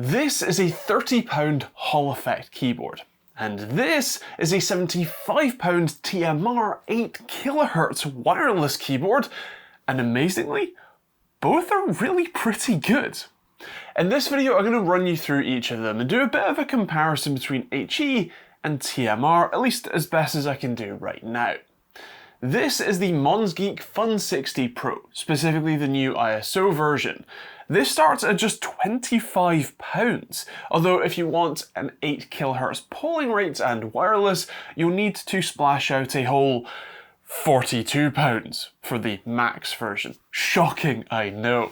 This is a £30 Hall Effect keyboard, and this is a £75 TMR 8kHz wireless keyboard, and amazingly, both are really pretty good. In this video, I'm going to run you through each of them and do a bit of a comparison between HE and TMR, at least as best as I can do right now. This is the MonsGeek FUN60 Pro, specifically the new ISO version. This starts at just £25, although if you want an 8kHz polling rate and wireless, you'll need to splash out a whole £42 for the max version. Shocking, I know.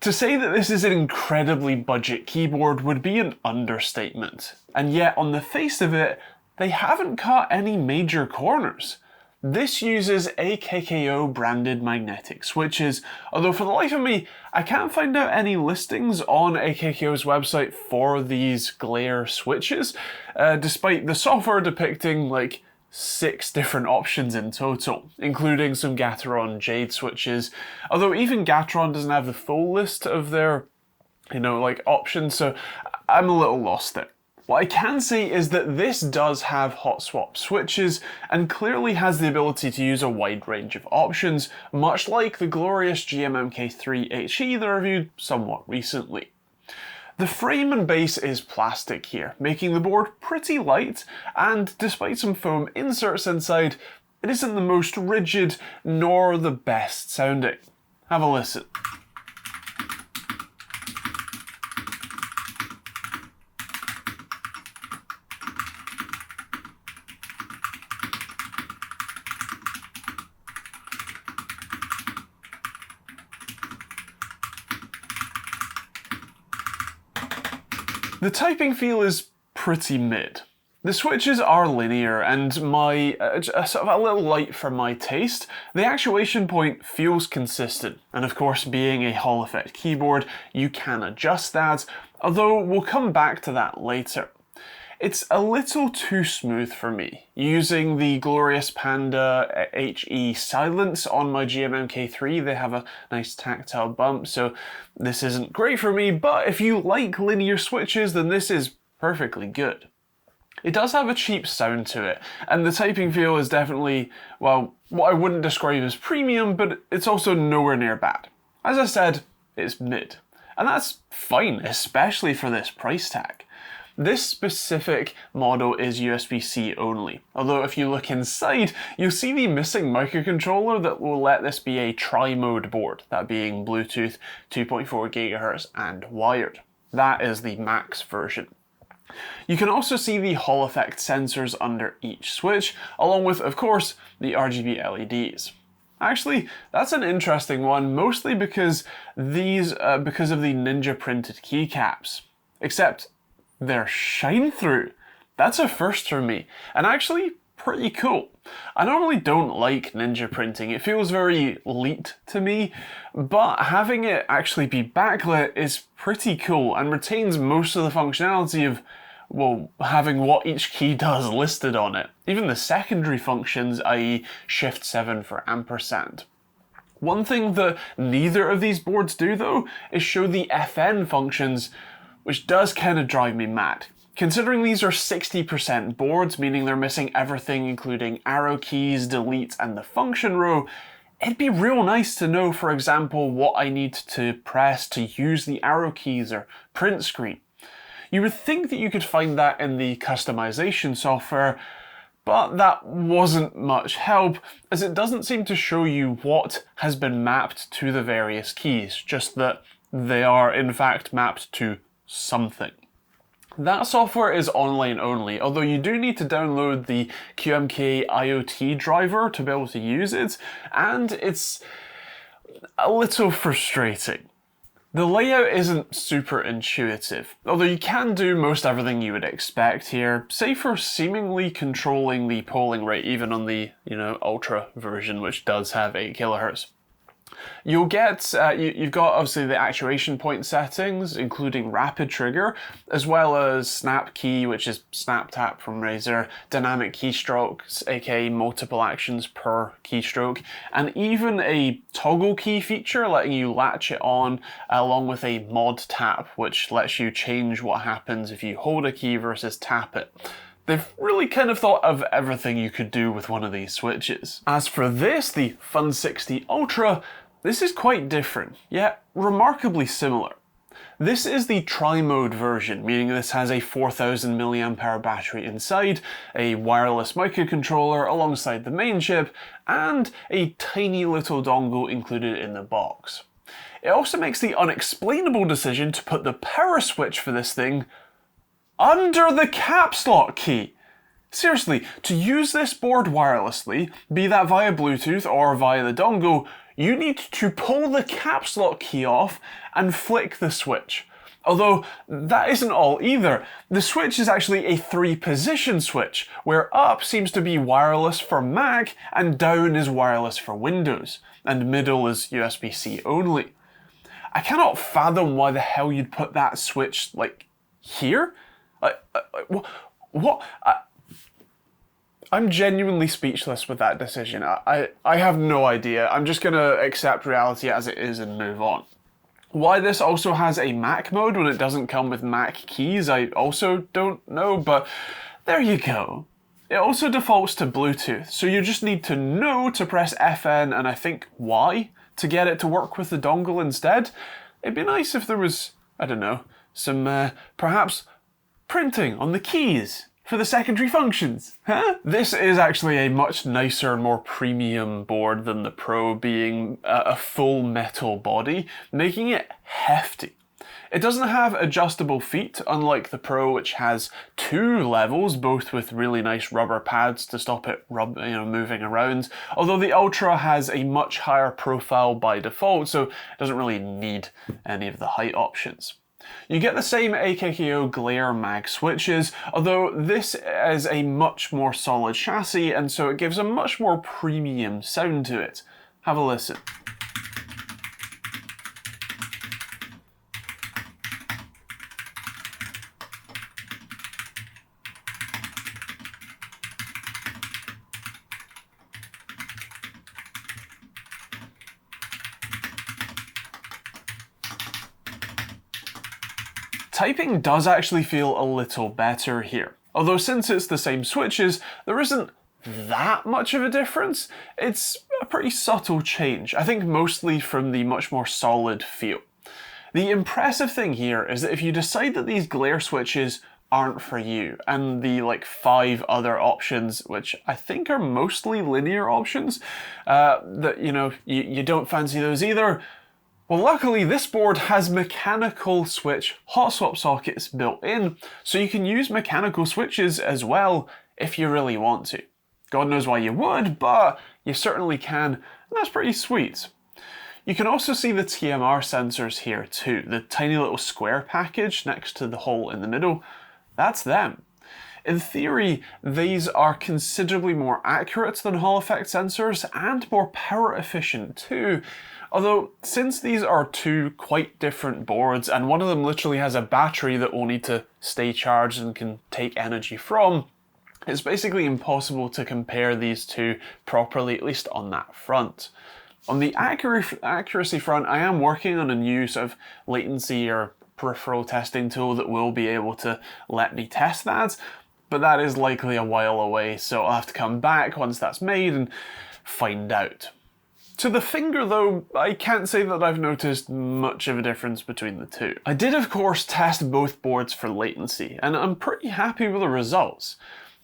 To say that this is an incredibly budget keyboard would be an understatement, and yet on the face of it, they haven't cut any major corners. This uses AKKO branded magnetic switches, although for the life of me, I can't find out any listings on AKKO's website for these glare switches, despite the software depicting like 6 different options in total, including some Gateron Jade switches, although even Gateron doesn't have the full list of their, options, so I'm a little lost there. What I can say is that this does have hot swap switches and clearly has the ability to use a wide range of options, much like the glorious GMMK3 HE that I reviewed somewhat recently. The frame and base is plastic here, making the board pretty light, and despite some foam inserts inside, it isn't the most rigid nor the best sounding. Have a listen. The typing feel is pretty mid. The switches are linear and sort of a little light for my taste. The actuation point feels consistent, and of course being a Hall Effect keyboard, you can adjust that, although we'll come back to that later. It's a little too smooth for me. Using the glorious Panda HE Silence on my GMMK3, they have a nice tactile bump, so this isn't great for me, but if you like linear switches, then this is perfectly good. It does have a cheap sound to it, and the typing feel is definitely, well, what I wouldn't describe as premium, but it's also nowhere near bad. As I said, it's mid. And that's fine, especially for this price tag. This specific model is USB-C only, although if you look inside, you'll see the missing microcontroller that will let this be a tri-mode board, that being Bluetooth, 2.4 GHz and wired. That is the max version. You can also see the Hall Effect sensors under each switch, along with, of course, the RGB LEDs. Actually, that's an interesting one, mostly because of the Ninja printed keycaps. Except they're shine through. That's a first for me, and actually pretty cool. I normally don't like Ninja printing, it feels very leet to me, but having it actually be backlit is pretty cool and retains most of the functionality of, well, having what each key does listed on it. Even the secondary functions, i.e. Shift 7 for ampersand. One thing that neither of these boards do though, is show the FN functions, which does kind of drive me mad. Considering these are 60% boards, meaning they're missing everything including arrow keys, delete, and the function row, it'd be real nice to know, for example, what I need to press to use the arrow keys or print screen. You would think that you could find that in the customization software, but that wasn't much help, as it doesn't seem to show you what has been mapped to the various keys, just that they are in fact mapped to something. That software is online only, although you do need to download the QMK IoT driver to be able to use it, and it's a little frustrating. The layout isn't super intuitive, although you can do most everything you would expect here, save for seemingly controlling the polling rate even on the, Ultra version, which does have 8 kHz. You'll get, you've got obviously the actuation point settings, including rapid trigger, as well as snap key, which is snap tap from Razer, dynamic keystrokes, aka multiple actions per keystroke, and even a toggle key feature letting you latch it on, along with a mod tap, which lets you change what happens if you hold a key versus tap it. They've really kind of thought of everything you could do with one of these switches. As for this, the FUN60 Ultra, this is quite different, yet remarkably similar. This is the tri-mode version, meaning this has a 4000 mAh battery inside, a wireless microcontroller alongside the main chip, and a tiny little dongle included in the box. It also makes the unexplainable decision to put the power switch for this thing under the caps lock key. Seriously, to use this board wirelessly, be that via Bluetooth or via the dongle, you need to pull the caps lock key off and flick the switch. Although that isn't all either. The switch is actually a 3-position switch, where up seems to be wireless for Mac and down is wireless for Windows, and middle is USB-C only. I cannot fathom why the hell you'd put that switch, like, here? What? I'm genuinely speechless with that decision. I have no idea. I'm just gonna accept reality as it is and move on. Why this also has a Mac mode when it doesn't come with Mac keys, I also don't know, but there you go. It also defaults to Bluetooth, so you just need to know to press FN and I think Y to get it to work with the dongle instead. It'd be nice if there was, I don't know, some perhaps printing on the keys for the secondary functions, huh? This is actually a much nicer and more premium board than the Pro, being a full metal body, making it hefty. It doesn't have adjustable feet, unlike the Pro, which has 2 levels, both with really nice rubber pads to stop it moving around, although the Ultra has a much higher profile by default, so it doesn't really need any of the height options. You get the same AKKO glare mag switches, although this is a much more solid chassis and so it gives a much more premium sound to it. Have a listen. Typing does actually feel a little better here, although since it's the same switches, there isn't that much of a difference. It's a pretty subtle change, I think mostly from the much more solid feel. The impressive thing here is that if you decide that these glare switches aren't for you, and the like 5 other options, which I think are mostly linear options, that you don't fancy those either, well, luckily this board has mechanical switch hot swap sockets built in, so you can use mechanical switches as well if you really want to. God knows why you would, but you certainly can, and that's pretty sweet. You can also see the TMR sensors here too, the tiny little square package next to the hole in the middle. That's them. In theory, these are considerably more accurate than Hall effect sensors and more power efficient too. Although, since these are 2 quite different boards, and one of them literally has a battery that will need to stay charged and can take energy from, it's basically impossible to compare these 2 properly, at least on that front. On the accuracy front, I am working on a new sort of latency or peripheral testing tool that will be able to let me test that, but that is likely a while away, so I'll have to come back once that's made and find out. To the finger though, I can't say that I've noticed much of a difference between the 2. I did of course test both boards for latency, and I'm pretty happy with the results.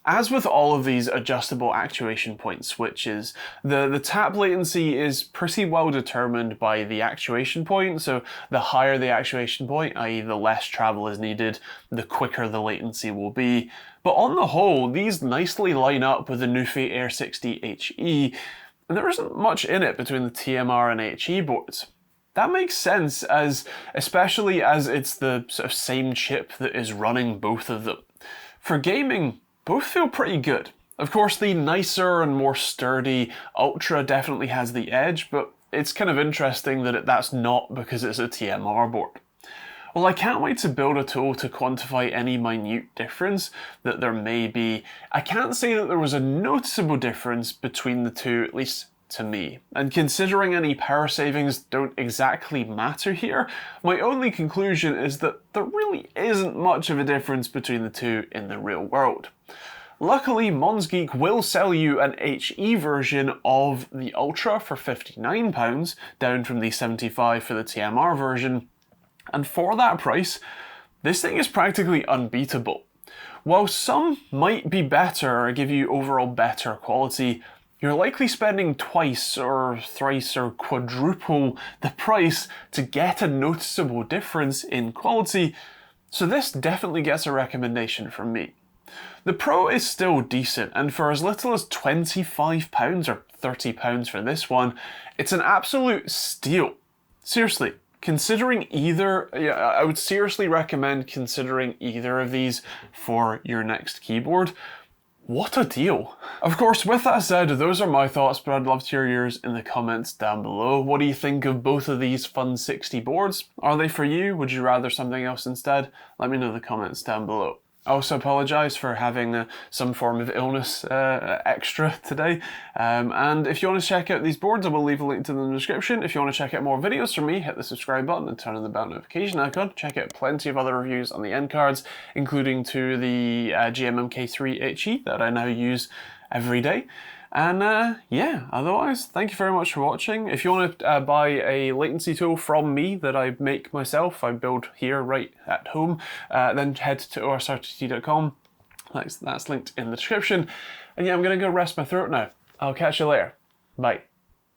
As with all of these adjustable actuation point switches, the tap latency is pretty well determined by the actuation point, so the higher the actuation point, i.e. the less travel is needed, the quicker the latency will be. But on the whole, these nicely line up with the Newfie Air 60 HE, and there isn't much in it between the TMR and HE boards. That makes sense, especially as it's the sort of same chip that is running both of them. For gaming, both feel pretty good. Of course, the nicer and more sturdy Ultra definitely has the edge, but it's kind of interesting that that's not because it's a TMR board. Well, I can't wait to build a tool to quantify any minute difference that there may be. I can't say that there was a noticeable difference between the two, at least to me. And considering any power savings don't exactly matter here, my only conclusion is that there really isn't much of a difference between the two in the real world. Luckily, MonsGeek will sell you an HE version of the Ultra for £59, down from the $75 for the TMR version. And for that price, this thing is practically unbeatable. While some might be better or give you overall better quality, you're likely spending twice or thrice or quadruple the price to get a noticeable difference in quality, so this definitely gets a recommendation from me. The Pro is still decent, and for as little as £25 or £30 for this one, it's an absolute steal. Seriously. Considering either, I would seriously recommend considering either of these for your next keyboard. What a deal. Of course, with that said, those are my thoughts, but I'd love to hear yours in the comments down below. What do you think of both of these FUN60 boards? Are they for you? Would you rather something else instead? Let me know in the comments down below. I also apologise for having some form of illness extra today. And if you want to check out these boards, I will leave a link to them in the description. If you want to check out more videos from me, hit the subscribe button and turn on the bell notification icon. Check out plenty of other reviews on the end cards, including to the GMMK3 HE that I now use every day. And yeah, otherwise, thank you very much for watching. If you want to buy a latency tool from me that I make myself, I build here right at home, then head to orsrtt.com. That's linked in the description. And yeah, I'm going to go rest my throat now. I'll catch you later. Bye.